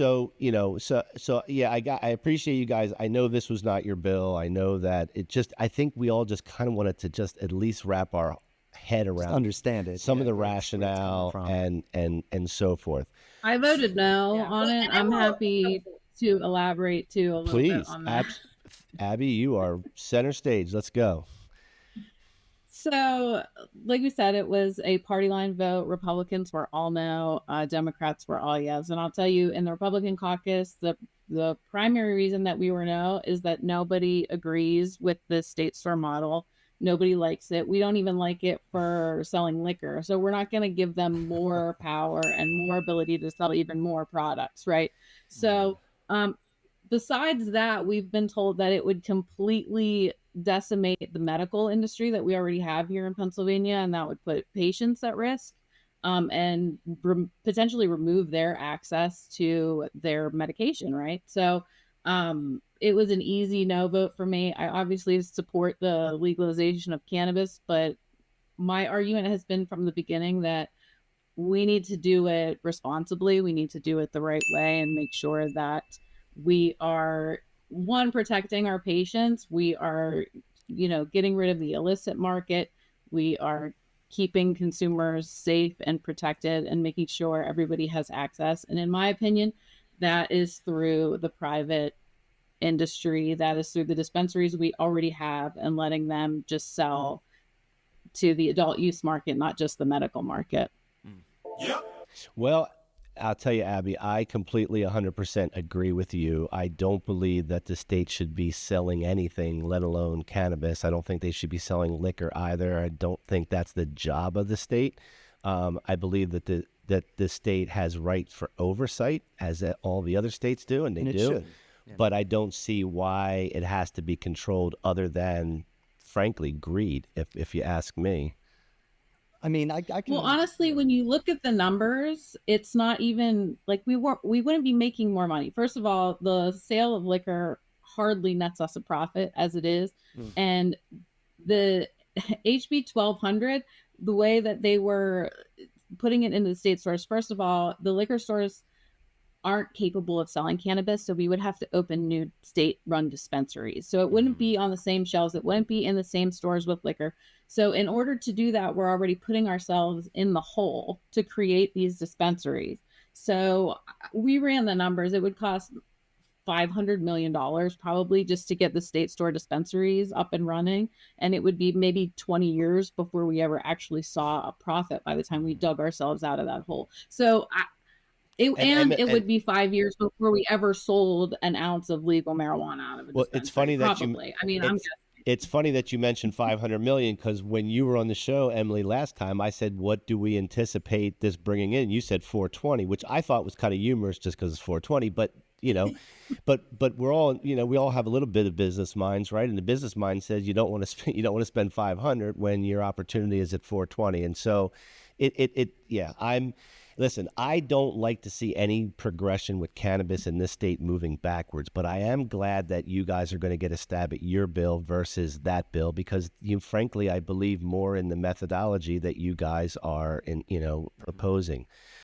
So, yeah, I appreciate you guys. I know this was not your bill. I know that I think we all just kind of wanted to just at least wrap our head Just around understand it, some of the where it's coming rationale from. and so forth. I voted no on it. I'm happy to elaborate too a little bit Please, on that. Abby, you are center stage. Let's go. So, like we said, it was a party line vote. Republicans were all no, Democrats were all yes. And I'll tell you, in the Republican caucus, the primary reason that we were no is that nobody agrees with the state store model. Nobody likes it. We don't even like it for selling liquor. So we're not going to give them more power and more ability to sell even more products, right? So, besides that, we've been told that it would completely decimate the medical industry that we already have here in Pennsylvania, and that would put patients at risk, and potentially remove their access to their medication, right? So it was an easy no vote for me. I obviously support the legalization of cannabis, but my argument has been from the beginning that we need to do it responsibly. We need to do it the right way and make sure that we are, one, protecting our patients. We are, getting rid of the illicit market. We are keeping consumers safe and protected and making sure everybody has access. And in my opinion, that is through the private industry, that is through the dispensaries we already have, and letting them just sell to the adult use market, not just the medical market. Well, I'll tell you, Abby, I completely 100% agree with you. I don't believe that the state should be selling anything, let alone cannabis. I don't think they should be selling liquor either. I don't think that's the job of the state. I believe that the state has rights for oversight, as all the other states do, and they do. Should. Yeah. But I don't see why it has to be controlled other than, frankly, greed, if you ask me. I mean, I can. Well, honestly, when you look at the numbers, it's not even like we wouldn't be making more money. First of all, the sale of liquor hardly nets us a profit as it is. And the HB 1200, the way that they were putting it into the state stores, first of all, the liquor stores aren't capable of selling cannabis, so we would have to open new state-run dispensaries. So it wouldn't be on the same shelves, it wouldn't be in the same stores with liquor. So in order to do that, we're already putting ourselves in the hole to create these dispensaries. So we ran the numbers. It would cost $500 million probably just to get the state store dispensaries up and running. And it would be maybe 20 years before we ever actually saw a profit by the time we dug ourselves out of that hole. So it would be 5 years before we ever sold an ounce of legal marijuana out of a dispensary. It's funny that probably. I mean, I'm guessing. It's funny that you mentioned 500 million, because when you were on the show, Emily, last time, I said, what do we anticipate this bringing in? You said 420, which I thought was kind of humorous just because it's 420, but but we're all, we all have a little bit of business minds, right? And the business mind says you don't want to spend 500 when your opportunity is at 420. And so listen, I don't like to see any progression with cannabis in this state moving backwards, but I am glad that you guys are going to get a stab at your bill versus that bill, because frankly, I believe more in the methodology that you guys are proposing.